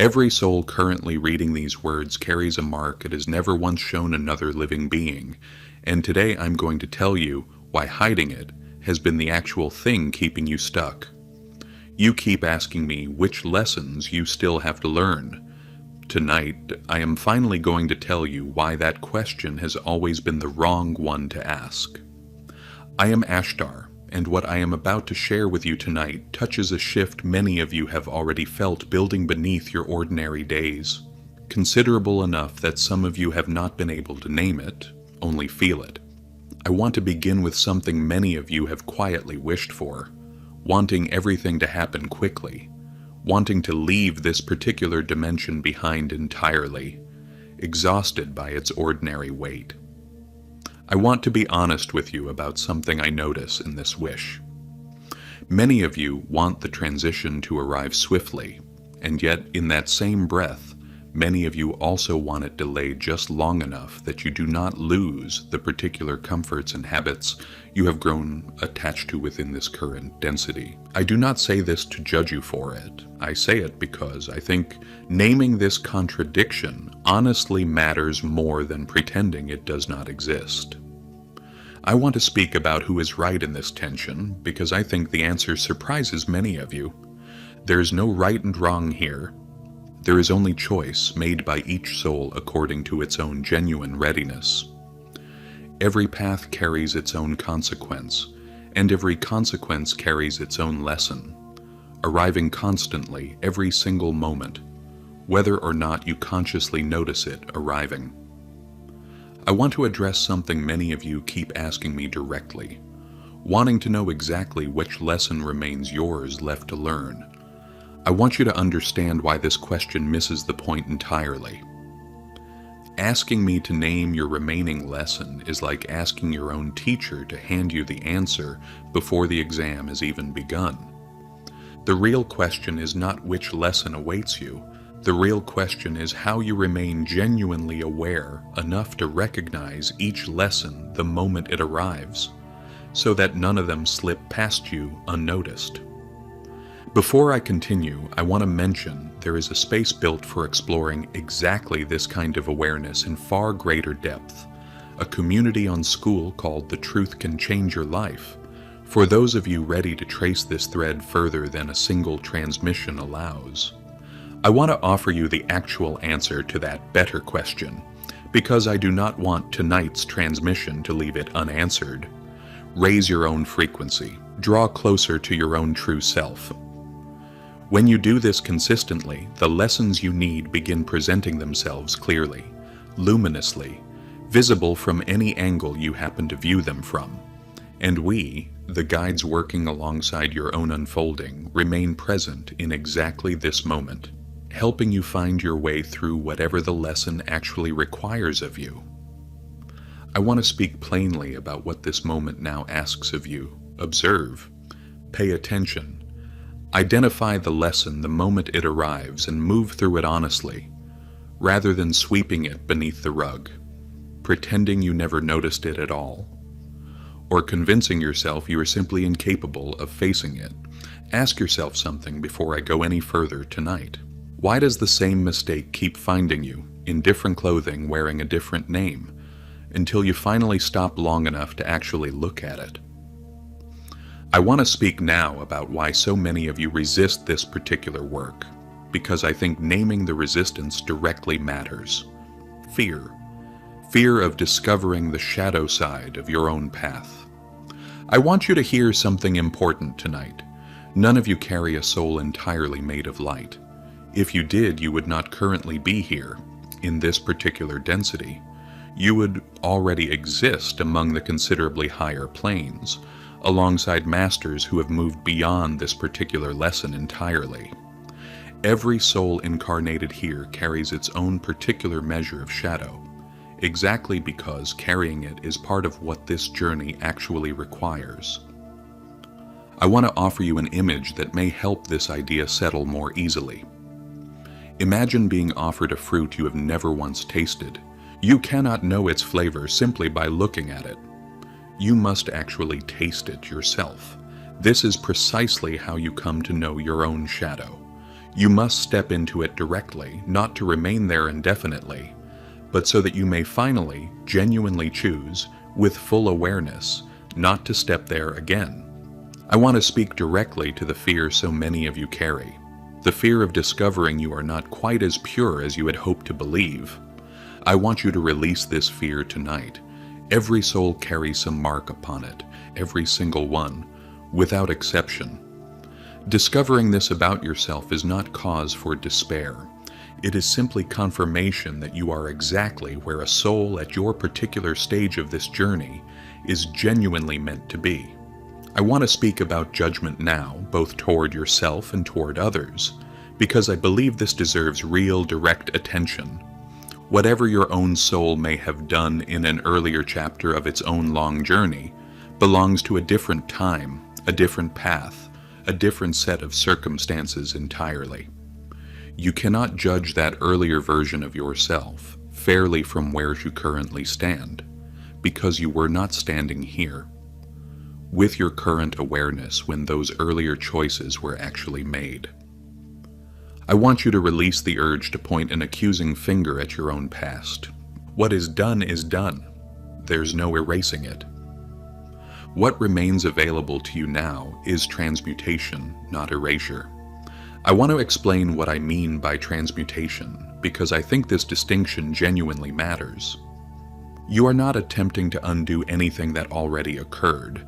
Every soul currently reading these words carries a mark it has never once shown another living being, and today I'm going to tell you why hiding it has been the actual thing keeping you stuck. You keep asking me which lessons you still have to learn. Tonight, I am finally going to tell you why that question has always been the wrong one to ask. I am Ashtar, and what I am about to share with you tonight touches a shift many of you have already felt building beneath your ordinary days, considerable enough that some of you have not been able to name it, only feel it. I want to begin with something many of you have quietly wished for, wanting everything to happen quickly, wanting to leave this particular dimension behind entirely, exhausted by its ordinary weight. I want to be honest with you about something I notice in this wish. Many of you want the transition to arrive swiftly, and yet in that same breath, many of you also want it delayed just long enough that you do not lose the particular comforts and habits you have grown attached to within this current density. I do not say this to judge you for it. I say it because I think naming this contradiction honestly matters more than pretending it does not exist. I want to speak about who is right in this tension because I think the answer surprises many of you. There is no right and wrong here. There is only choice made by each soul according to its own genuine readiness. Every path carries its own consequence, and every consequence carries its own lesson, arriving constantly every single moment, whether or not you consciously notice it arriving. I want to address something many of you keep asking me directly, wanting to know exactly which lesson remains yours left to learn. I want you to understand why this question misses the point entirely. Asking me to name your remaining lesson is like asking your own teacher to hand you the answer before the exam has even begun. The real question is not which lesson awaits you. The real question is how you remain genuinely aware enough to recognize each lesson the moment it arrives, so that none of them slip past you unnoticed. Before I continue, I want to mention there is a space built for exploring exactly this kind of awareness in far greater depth, a community on School called The Truth Can Change Your Life, for those of you ready to trace this thread further than a single transmission allows. I want to offer you the actual answer to that better question, because I do not want tonight's transmission to leave it unanswered. Raise your own frequency. Draw closer to your own true self. When you do this consistently, the lessons you need begin presenting themselves clearly, luminously, visible from any angle you happen to view them from. And we, the guides working alongside your own unfolding, remain present in exactly this moment, helping you find your way through whatever the lesson actually requires of you. I want to speak plainly about what this moment now asks of you. Observe, pay attention, identify the lesson the moment it arrives and move through it honestly, rather than sweeping it beneath the rug, pretending you never noticed it at all, or convincing yourself you are simply incapable of facing it. Ask yourself something before I go any further tonight. Why does the same mistake keep finding you, in different clothing wearing a different name, until you finally stop long enough to actually look at it? I want to speak now about why so many of you resist this particular work, because I think naming the resistance directly matters. Fear. Fear of discovering the shadow side of your own path. I want you to hear something important tonight. None of you carry a soul entirely made of light. If you did, you would not currently be here, in this particular density. You would already exist among the considerably higher planes, alongside masters who have moved beyond this particular lesson entirely. Every soul incarnated here carries its own particular measure of shadow, exactly because carrying it is part of what this journey actually requires. I want to offer you an image that may help this idea settle more easily. Imagine being offered a fruit you have never once tasted. You cannot know its flavor simply by looking at it. You must actually taste it yourself. This is precisely how you come to know your own shadow. You must step into it directly, not to remain there indefinitely, but so that you may finally, genuinely choose, with full awareness, not to step there again. I want to speak directly to the fear so many of you carry, the fear of discovering you are not quite as pure as you had hoped to believe. I want you to release this fear tonight. Every soul carries some mark upon it, every single one, without exception. Discovering this about yourself is not cause for despair. It is simply confirmation that you are exactly where a soul at your particular stage of this journey is genuinely meant to be. I want to speak about judgment now, both toward yourself and toward others, because I believe this deserves real, direct attention. Whatever your own soul may have done in an earlier chapter of its own long journey belongs to a different time, a different path, a different set of circumstances entirely. You cannot judge that earlier version of yourself fairly from where you currently stand, because you were not standing here, with your current awareness when those earlier choices were actually made. I want you to release the urge to point an accusing finger at your own past. What is done is done. There's no erasing it. What remains available to you now is transmutation, not erasure. I want to explain what I mean by transmutation, because I think this distinction genuinely matters. You are not attempting to undo anything that already occurred.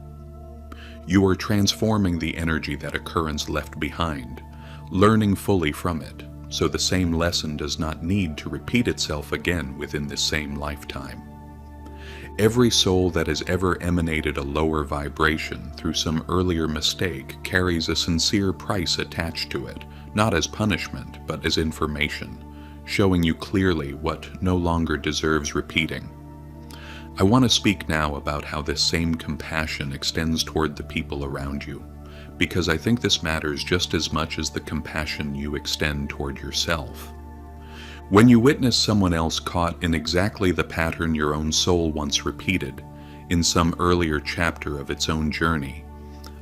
You are transforming the energy that occurrence left behind, learning fully from it, so the same lesson does not need to repeat itself again within the same lifetime. Every soul that has ever emanated a lower vibration through some earlier mistake carries a sincere price attached to it, not as punishment, but as information, showing you clearly what no longer deserves repeating. I want to speak now about how this same compassion extends toward the people around you, because I think this matters just as much as the compassion you extend toward yourself. When you witness someone else caught in exactly the pattern your own soul once repeated, in some earlier chapter of its own journey,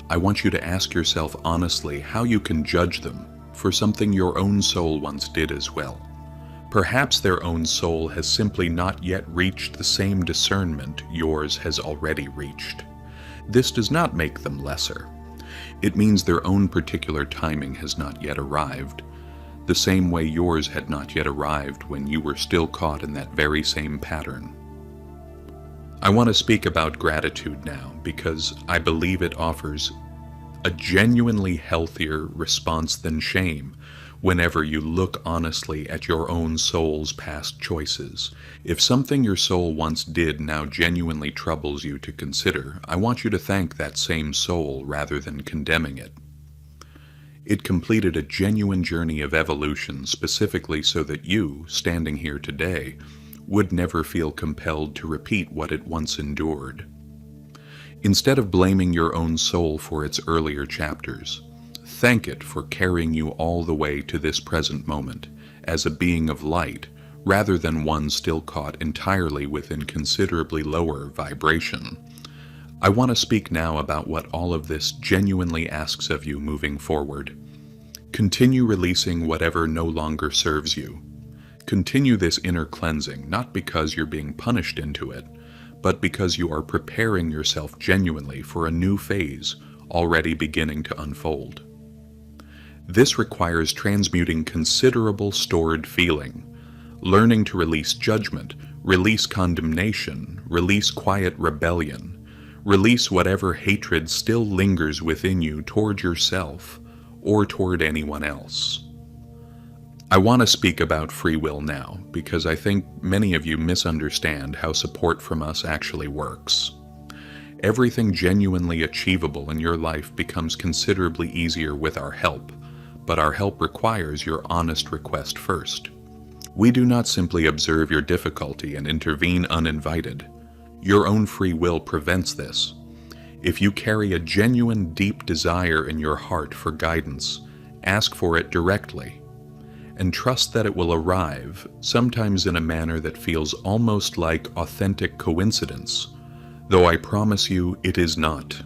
I want you to ask yourself honestly how you can judge them for something your own soul once did as well. Perhaps their own soul has simply not yet reached the same discernment yours has already reached. This does not make them lesser. It means their own particular timing has not yet arrived, the same way yours had not yet arrived when you were still caught in that very same pattern. I want to speak about gratitude now because I believe it offers a genuinely healthier response than shame whenever you look honestly at your own soul's past choices. If something your soul once did now genuinely troubles you to consider, I want you to thank that same soul rather than condemning it. It completed a genuine journey of evolution specifically so that you, standing here today, would never feel compelled to repeat what it once endured. Instead of blaming your own soul for its earlier chapters, thank it for carrying you all the way to this present moment as a being of light rather than one still caught entirely within considerably lower vibration. I want to speak now about what all of this genuinely asks of you moving forward. Continue releasing whatever no longer serves you. Continue this inner cleansing, not because you're being punished into it, but because you are preparing yourself genuinely for a new phase already beginning to unfold. This requires transmuting considerable stored feeling, learning to release judgment, release condemnation, release quiet rebellion, release whatever hatred still lingers within you toward yourself or toward anyone else. I want to speak about free will now because I think many of you misunderstand how support from us actually works. Everything genuinely achievable in your life becomes considerably easier with our help, but our help requires your honest request first. We do not simply observe your difficulty and intervene uninvited. Your own free will prevents this. If you carry a genuine, deep desire in your heart for guidance, ask for it directly, and trust that it will arrive, sometimes in a manner that feels almost like authentic coincidence, though I promise you it is not.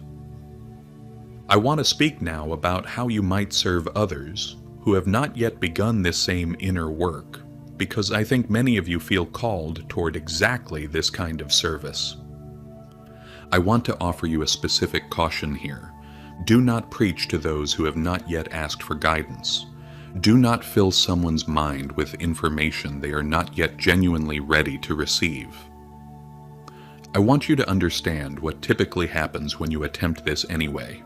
I want to speak now about how you might serve others who have not yet begun this same inner work, because I think many of you feel called toward exactly this kind of service. I want to offer you a specific caution here. Do not preach to those who have not yet asked for guidance. Do not fill someone's mind with information they are not yet genuinely ready to receive. I want you to understand what typically happens when you attempt this anyway.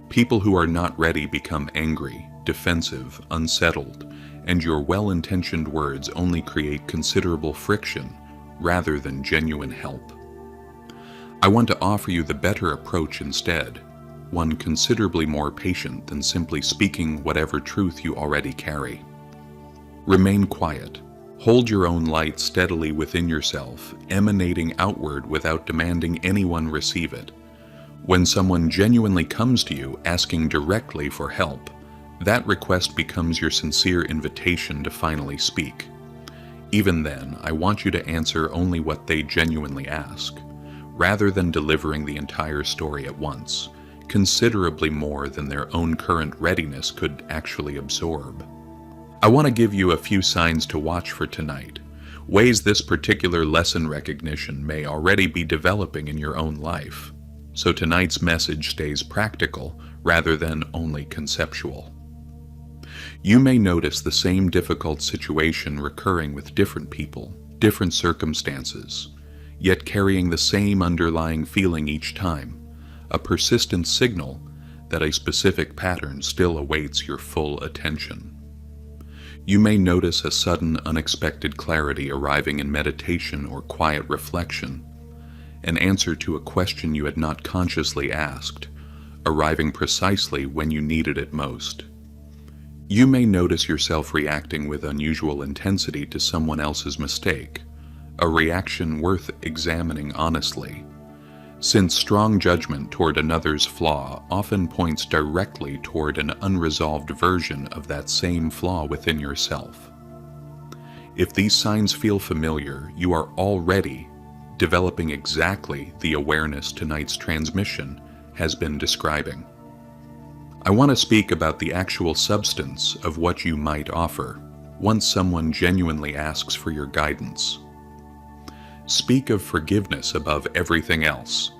People who are not ready become angry, defensive, unsettled, and your well-intentioned words only create considerable friction rather than genuine help. I want to offer you the better approach instead, one considerably more patient than simply speaking whatever truth you already carry. Remain quiet. Hold your own light steadily within yourself, emanating outward without demanding anyone receive it. When someone genuinely comes to you asking directly for help, that request becomes your sincere invitation to finally speak. Even then, I want you to answer only what they genuinely ask, rather than delivering the entire story at once, considerably more than their own current readiness could actually absorb. I want to give you a few signs to watch for tonight, ways this particular lesson recognition may already be developing in your own life, so tonight's message stays practical rather than only conceptual. You may notice the same difficult situation recurring with different people, different circumstances, yet carrying the same underlying feeling each time, a persistent signal that a specific pattern still awaits your full attention. You may notice a sudden, unexpected clarity arriving in meditation or quiet reflection, an answer to a question you had not consciously asked, arriving precisely when you needed it most. You may notice yourself reacting with unusual intensity to someone else's mistake, a reaction worth examining honestly, since strong judgment toward another's flaw often points directly toward an unresolved version of that same flaw within yourself. If these signs feel familiar, you are already developing exactly the awareness tonight's transmission has been describing. I want to speak about the actual substance of what you might offer once someone genuinely asks for your guidance. Speak of forgiveness above everything else.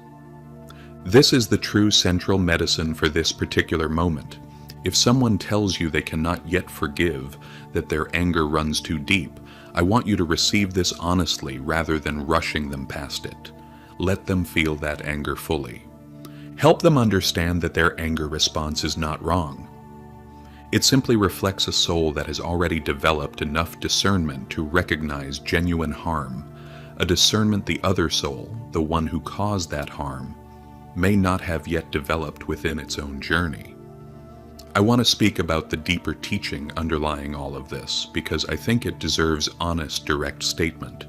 This is the true central medicine for this particular moment. If someone tells you they cannot yet forgive, that their anger runs too deep, I want you to receive this honestly rather than rushing them past it. Let them feel that anger fully. Help them understand that their anger response is not wrong. It simply reflects a soul that has already developed enough discernment to recognize genuine harm, a discernment the other soul, the one who caused that harm, may not have yet developed within its own journey. I want to speak about the deeper teaching underlying all of this because I think it deserves honest, direct statement.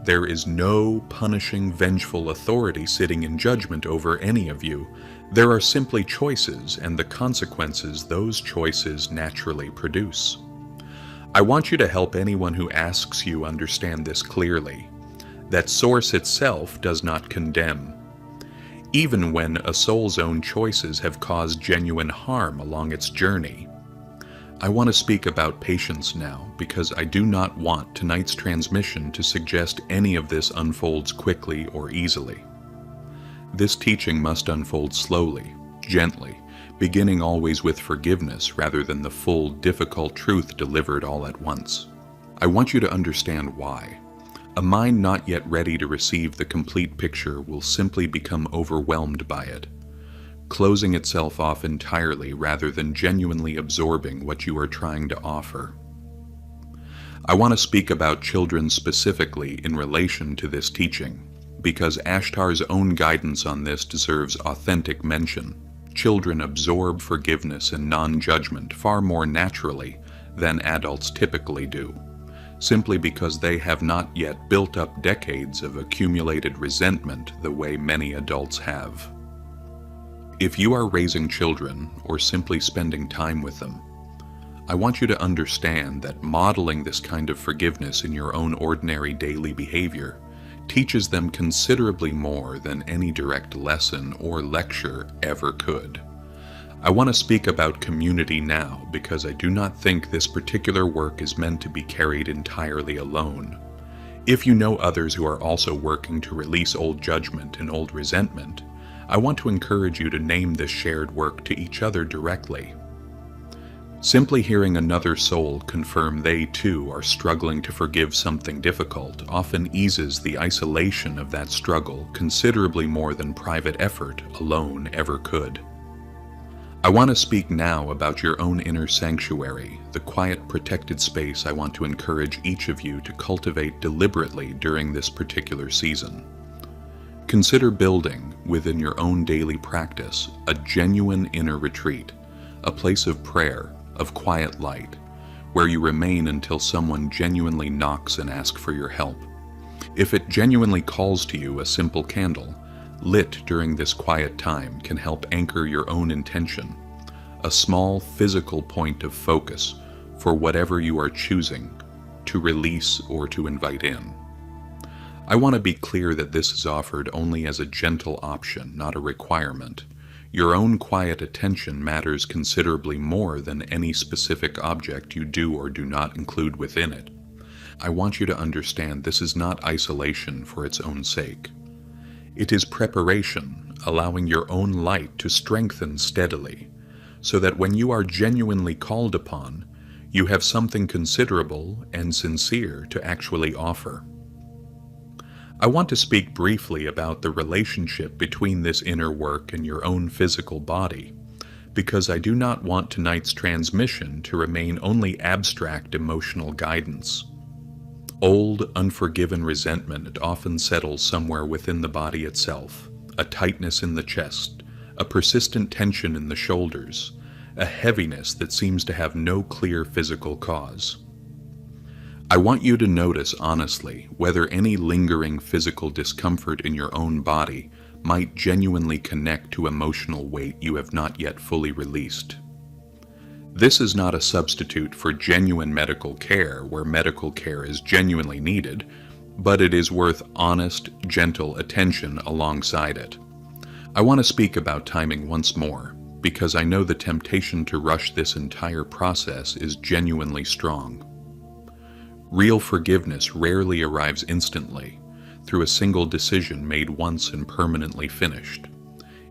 There is no punishing, vengeful authority sitting in judgment over any of you. There are simply choices and the consequences those choices naturally produce. I want you to help anyone who asks you understand this clearly, that Source itself does not condemn. Even when a soul's own choices have caused genuine harm along its journey. I want to speak about patience now because I do not want tonight's transmission to suggest any of this unfolds quickly or easily. This teaching must unfold slowly, gently, beginning always with forgiveness rather than the full, difficult truth delivered all at once. I want you to understand why. A mind not yet ready to receive the complete picture will simply become overwhelmed by it, closing itself off entirely rather than genuinely absorbing what you are trying to offer. I want to speak about children specifically in relation to this teaching, because Ashtar's own guidance on this deserves authentic mention. Children absorb forgiveness and non-judgment far more naturally than adults typically do, simply because they have not yet built up decades of accumulated resentment the way many adults have. If you are raising children or simply spending time with them, I want you to understand that modeling this kind of forgiveness in your own ordinary daily behavior teaches them considerably more than any direct lesson or lecture ever could. I want to speak about community now because I do not think this particular work is meant to be carried entirely alone. If you know others who are also working to release old judgment and old resentment, I want to encourage you to name this shared work to each other directly. Simply hearing another soul confirm they too are struggling to forgive something difficult often eases the isolation of that struggle considerably more than private effort alone ever could. I want to speak now about your own inner sanctuary, the quiet, protected space I want to encourage each of you to cultivate deliberately during this particular season. Consider building, within your own daily practice, a genuine inner retreat, a place of prayer, of quiet light, where you remain until someone genuinely knocks and asks for your help. If it genuinely calls to you, a simple candle, lit during this quiet time, can help anchor your own intention, a small physical point of focus for whatever you are choosing to release or to invite in. I want to be clear that this is offered only as a gentle option, not a requirement. Your own quiet attention matters considerably more than any specific object you do or do not include within it. I want you to understand this is not isolation for its own sake. It is preparation, allowing your own light to strengthen steadily, so that when you are genuinely called upon, you have something considerable and sincere to actually offer. I want to speak briefly about the relationship between this inner work and your own physical body, because I do not want tonight's transmission to remain only abstract emotional guidance. Old, unforgiven resentment often settles somewhere within the body itself, a tightness in the chest, a persistent tension in the shoulders, a heaviness that seems to have no clear physical cause. I want you to notice honestly whether any lingering physical discomfort in your own body might genuinely connect to emotional weight you have not yet fully released. This is not a substitute for genuine medical care where medical care is genuinely needed, but it is worth honest, gentle attention alongside it. I want to speak about timing once more, because I know the temptation to rush this entire process is genuinely strong. Real forgiveness rarely arrives instantly, through a single decision made once and permanently finished.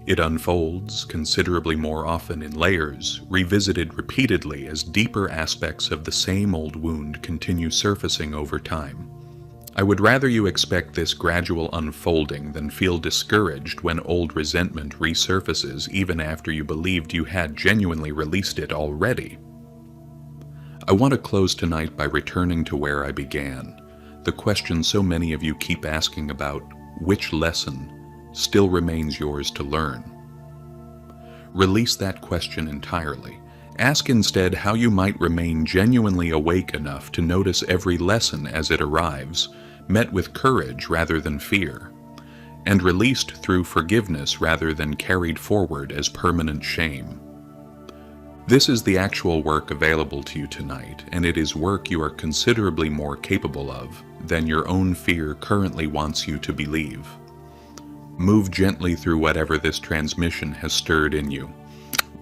It unfolds considerably more often in layers, revisited repeatedly as deeper aspects of the same old wound continue surfacing over time. I would rather you expect this gradual unfolding than feel discouraged when old resentment resurfaces even after you believed you had genuinely released it already. I want to close tonight by returning to where I began, the question so many of you keep asking about which lesson still remains yours to learn. Release that question entirely. Ask instead how you might remain genuinely awake enough to notice every lesson as it arrives, met with courage rather than fear, and released through forgiveness rather than carried forward as permanent shame. This is the actual work available to you tonight, and it is work you are considerably more capable of than your own fear currently wants you to believe. Move gently through whatever this transmission has stirred in you.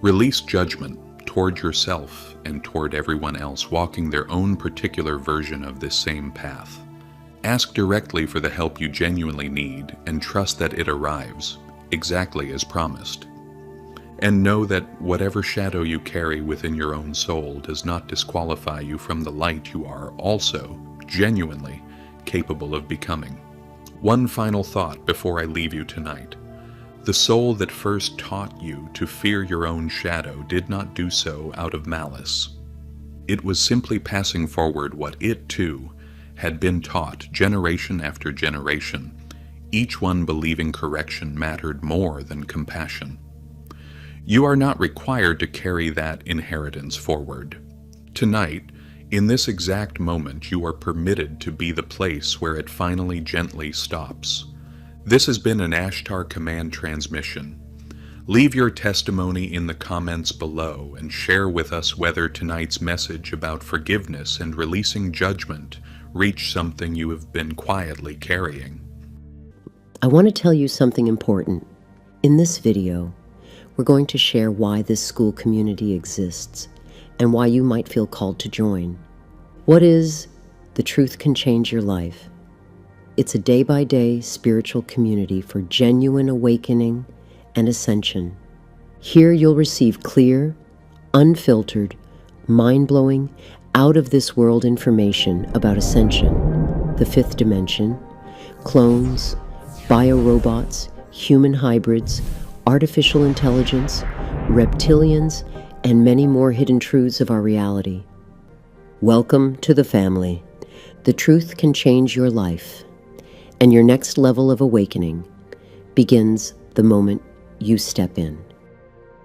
Release judgment toward yourself and toward everyone else walking their own particular version of this same path. Ask directly for the help you genuinely need and trust that it arrives, exactly as promised. And know that whatever shadow you carry within your own soul does not disqualify you from the light you are also genuinely capable of becoming. One final thought before I leave you tonight. The soul that first taught you to fear your own shadow did not do so out of malice. It was simply passing forward what it too had been taught generation after generation, each one believing correction mattered more than compassion. You are not required to carry that inheritance forward. Tonight, in this exact moment, you are permitted to be the place where it finally gently stops. This has been an Ashtar command transmission. Leave your testimony in the comments below and share with us whether tonight's message about forgiveness and releasing judgment reached something you have been quietly carrying. I want to tell you something important. In this video, we're going to share why this school community exists and why you might feel called to join. What is The Truth Can Change Your Life? It's a day-by-day spiritual community for genuine awakening and ascension. Here you'll receive clear, unfiltered, mind-blowing, out-of-this-world information about ascension, the fifth dimension, clones, biorobots, human hybrids, artificial intelligence, reptilians, and many more hidden truths of our reality. Welcome to the family. The truth can change your life, and your next level of awakening begins the moment you step in.